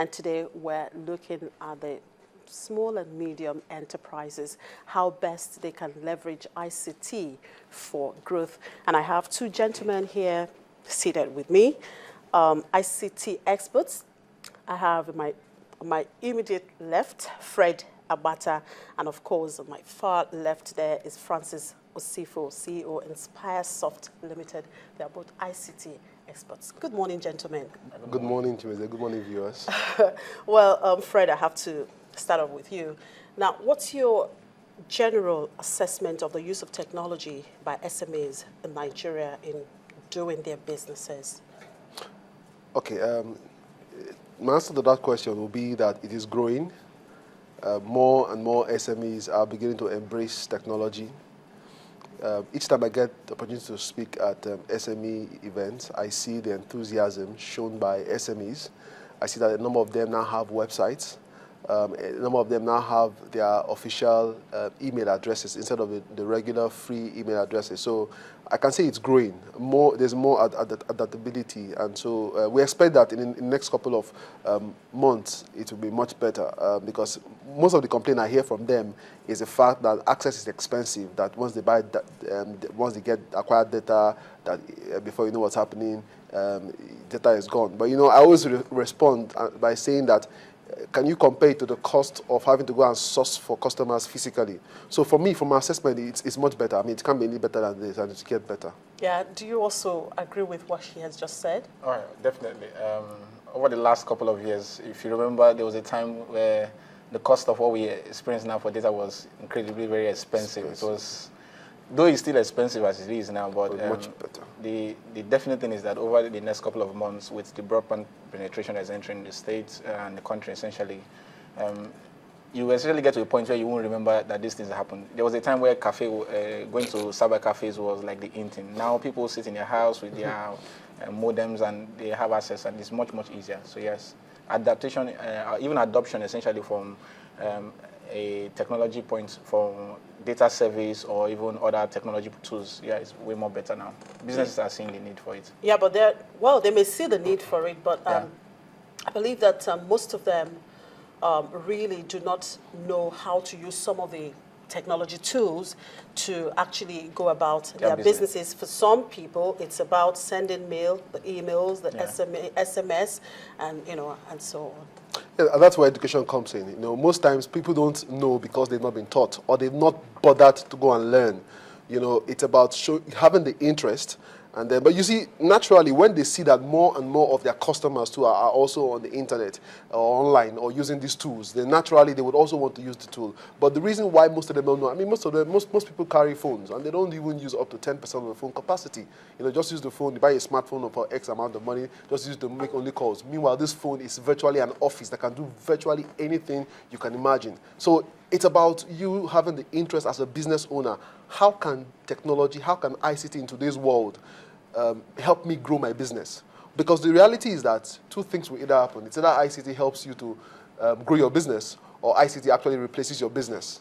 And today we're looking at the small and medium enterprises, how best they can leverage ICT for growth. And I have two gentlemen here seated with me, ICT experts. I have my immediate left, Fred Abata, and of course on my far left there is Francis Osifo, CEO Inspire Soft Limited. They are both ICT experts. Good morning, gentlemen. Good morning, Chimeze. Good morning, viewers. Well, Fred, I have to start off with you. Now, what's your general assessment of the use of technology by SMEs in Nigeria in doing their businesses? Okay, my answer to that question will be that it is growing. More and more SMEs are beginning to embrace technology. Each time I get the opportunity to speak at SME events, I see the enthusiasm shown by SMEs. I see that a number of them now have websites. A number of them now have their official email addresses instead of the regular free email addresses. So I can say it's growing. There's more adaptability, and so we expect that in the next couple of months it will be much better because most of the complaint I hear from them is the fact that access is expensive. That once they buy, once they acquire data, that before you know what's happening, data is gone. But I always respond by saying that. Can you compare it to the cost of having to go and source for customers physically? So for me, from my assessment, it's much better. I mean, it can't be any better than this, and it gets better. Yeah. Do you also agree with what she has just said? Oh, yeah, definitely. Over the last couple of years, if you remember, there was a time where the cost of what we experience now for data was incredibly very expensive. It was, though it's still expensive as it is now, but much better. The definite thing is that over the next couple of months, with the broadband penetration that's entering the state and the country, essentially, you essentially get to a point where you won't remember that these things happened. There was a time where going to cyber cafes was like the in thing. Now people sit in their house with their modems and they have access, and it's much, much easier. So yes, adaptation, even adoption, essentially from a technology point from data service or even other technology tools, it's way more better now. Businesses are seeing the need for it. Yeah, but they may see the need for it, but I believe that most of them really do not know how to use some of the technology tools to actually go about their businesses. For some people, it's about sending mail, the emails, the SMS, and and so on. Yeah, and that's where education comes in. Most times people don't know because they've not been taught or they've not bothered to go and learn. It's about having the interest. And then, but you see, naturally, when they see that more and more of their customers too are also on the internet or online or using these tools, then naturally they would also want to use the tool. But the reason why most of them don't know, I mean, most people carry phones and they don't even use up to 10% of the phone capacity. Just use the phone, you buy a smartphone for X amount of money, just use it to make only calls. Meanwhile, this phone is virtually an office that can do virtually anything you can imagine. So it's about you having the interest as a business owner. How can technology, how can ICT in today's world help me grow my business? Because the reality is that two things will either happen. It's either ICT helps you to grow your business or ICT actually replaces your business.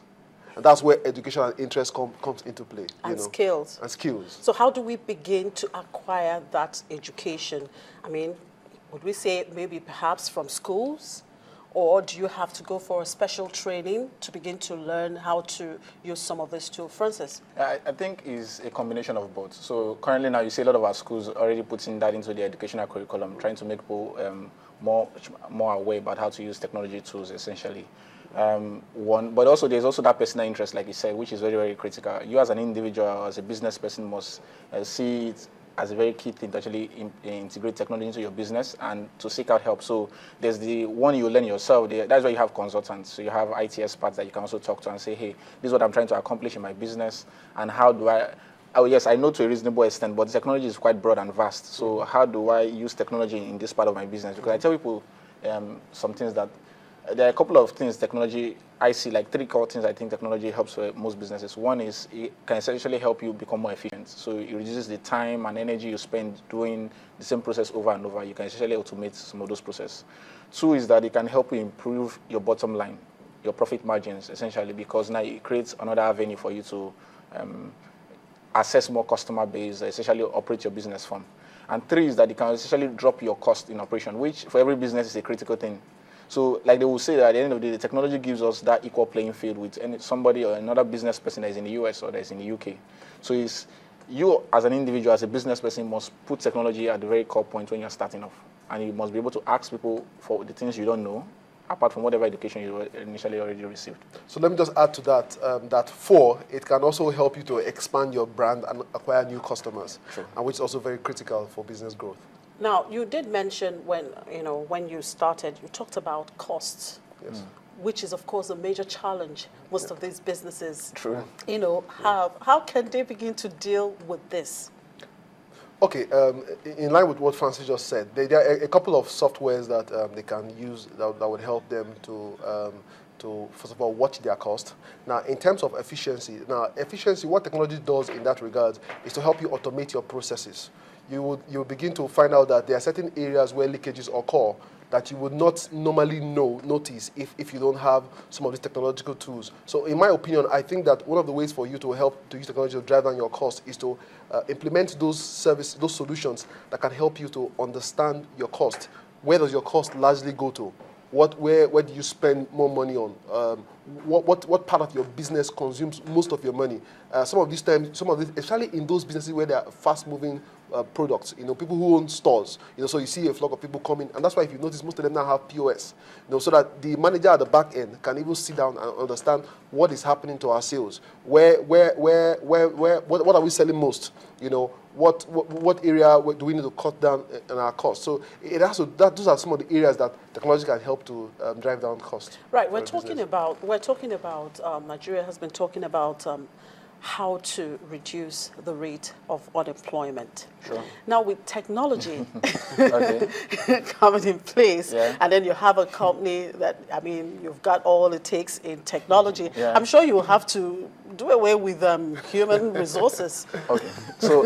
And that's where education and interest comes into play. And skills. And skills. So how do we begin to acquire that education? I mean, would we say maybe perhaps from schools? Or do you have to go for a special training to begin to learn how to use some of this tools? Francis? I think it's a combination of both. So currently now you see a lot of our schools already putting that into the educational curriculum, trying to make people more aware about how to use technology tools, essentially. But also there's also that personal interest, like you said, which is very, very critical. You as an individual, as a business person, must see it as a very key thing to actually integrate technology into your business and to seek out help. So there's the one you learn yourself. That's why you have consultants. So you have IT experts that you can also talk to and say, hey, this is what I'm trying to accomplish in my business, and how do oh yes, I know to a reasonable extent, but technology is quite broad and vast. So how do I use technology in this part of my business? Because I tell people some things that there are a couple of things technology, I see like three core things I think technology helps for most businesses. One is it can essentially help you become more efficient. So it reduces the time and energy you spend doing the same process over and over. You can essentially automate some of those processes. Two is that it can help you improve your bottom line, your profit margins, essentially, because now it creates another avenue for you to access more customer base, essentially operate your business from. And three is that it can essentially drop your cost in operation, which for every business is a critical thing. So like they will say that at the end of the day, the technology gives us that equal playing field with somebody or another business person that is in the US or that is in the UK. So it's you as an individual, as a business person, must put technology at the very core point when you're starting off. And you must be able to ask people for the things you don't know, apart from whatever education you initially already received. So let me just add to that, that 4, it can also help you to expand your brand and acquire new customers, Sure. and which is also very critical for business growth. Now, you did mention when you started, you talked about costs. Yes. Which is, of course, a major challenge most of these businesses, True. have. How can they begin to deal with this? Okay, in line with what Francis just said, there are a couple of softwares that they can use that would help them to first of all watch their cost. Now, in terms of efficiency, what technology does in that regard is to help you automate your processes. You'll begin to find out that there are certain areas where leakages occur that you would not normally notice if you don't have some of these technological tools. So in my opinion, I think that one of the ways for you to help to use technology to drive down your cost is to implement those solutions that can help you to understand your cost. Where does your cost largely go to? Where do you spend more money on? What part of your business consumes most of your money? Some of these, especially in those businesses where there are fast-moving products, people who own stores, so you see a flock of people coming, and that's why if you notice, most of them now have POS, so that the manager at the back end can even sit down and understand what is happening to our sales, what are we selling most, what area do we need to cut down on our costs. So those are some of the areas that technology can help to drive down costs. Right, we're talking about Nigeria has been talking about how to reduce the rate of unemployment. Sure. Now with technology Okay. coming in place, Yeah. and then you have a company that, you've got all it takes in technology, Yeah. I'm sure you will have to do away with human resources. Okay. So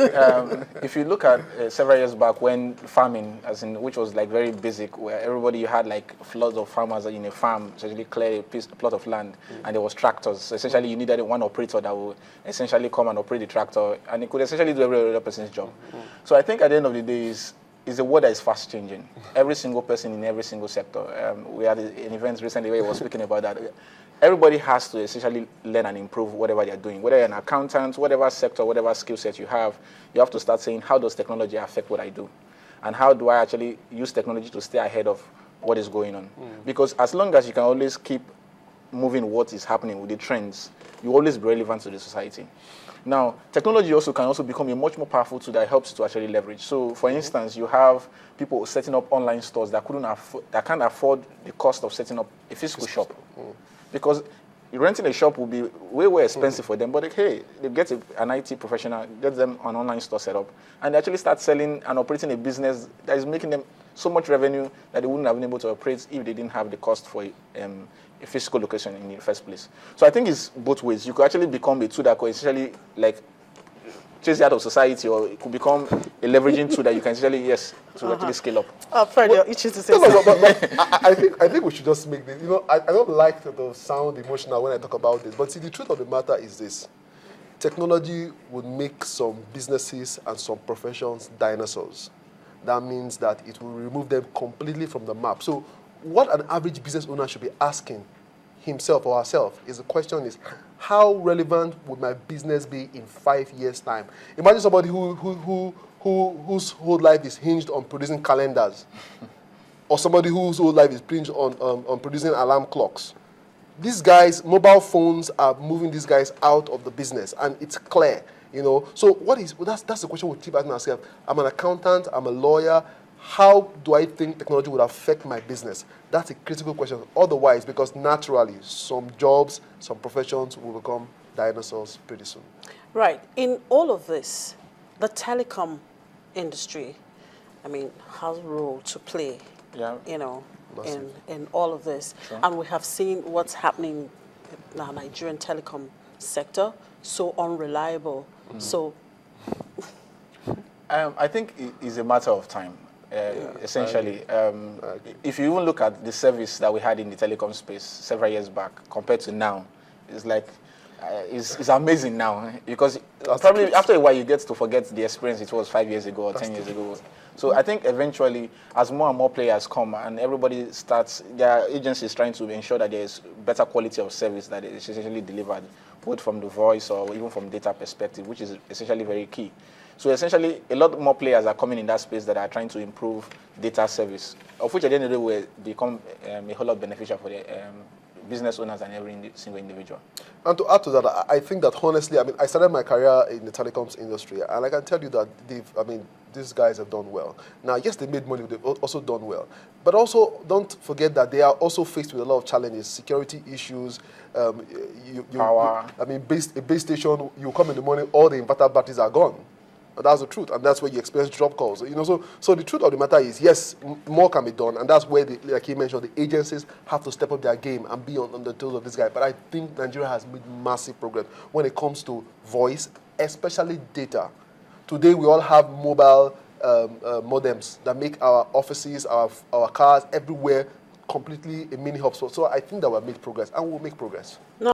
if you look at several years back when farming, which was like very basic, where you had like floods of farmers in a farm, essentially clear a plot of land, and there was tractors. So essentially, you needed one operator that would essentially come and operate the tractor, and it could essentially do every other person's job. So I think at the end of the day is a world that is fast changing. Every single person in every single sector. We had an event recently where we were speaking about that. Everybody has to essentially learn and improve whatever they're doing. Whether you're an accountant, whatever sector, whatever skill set you have to start saying, how does technology affect what I do? And how do I actually use technology to stay ahead of what is going on? Because as long as you can always keep moving what is happening with the trends, you always be relevant to the society. Now, technology can also become a much more powerful tool that helps you to actually leverage. So, for instance, you have people setting up online stores that can't afford the cost of setting up a physical shop. Because renting a shop will be way, way expensive for them. But hey, they get an IT professional, get them an online store set up, and they actually start selling and operating a business that is making them so much revenue that they wouldn't have been able to operate if they didn't have the cost for a physical location in the first place. So I think it's both ways. You could actually become a tool that could essentially chase you out of society, or it could become a leveraging tool that you can essentially, actually scale up. Fred, you're itching to say No, something. but I think we should just make this. I don't like to sound emotional when I talk about this, but see, the truth of the matter is this: technology would make some businesses and some professions dinosaurs. That means that it will remove them completely from the map. So, what an average business owner should be asking himself or herself is the question is, how relevant would my business be in 5 years' time? Imagine somebody whose whole life is hinged on producing calendars, or somebody whose whole life is hinged on producing alarm clocks. These guys, mobile phones are moving these guys out of the business, and it's clear, So that's the question we keep asking ourselves. I'm an accountant, I'm a lawyer. How do I think technology would affect my business? That's a critical question. Otherwise, because naturally, some jobs, some professions will become dinosaurs pretty soon. Right. In all of this, the telecom industry, has a role to play, in all of this. Sure. And we have seen what's happening in the Nigerian telecom sector, so unreliable. So I think it is a matter of time. Essentially, if you even look at the service that we had in the telecom space several years back compared to now, it's like it's amazing now, because probably after a while you get to forget the experience it was 5 years ago or 10 years ago. So I think eventually, as more and more players come and everybody starts, there are agencies trying to ensure that there is better quality of service that is essentially delivered, both from the voice or even from data perspective, which is essentially very key. So essentially, a lot more players are coming in that space that are trying to improve data service, of which at the end of the day will become a whole lot beneficial for the business owners and every single individual. And to add to that, I think that honestly, I mean, I started my career in the telecoms industry, and I can tell you that these guys have done well. Now, yes, they made money, they've also done well. But also, don't forget that they are also faced with a lot of challenges, security issues. Power. A base station, you come in the morning, all the inverter batteries are gone. And that's the truth, and that's where you experience drop calls. So the truth of the matter is, yes, more can be done, and that's where, like he mentioned, the agencies have to step up their game and be on the toes of this guy. But I think Nigeria has made massive progress when it comes to voice, especially data. Today, we all have mobile modems that make our offices, our cars, everywhere completely a mini hub. So I think that we've made progress, and we'll make progress. No.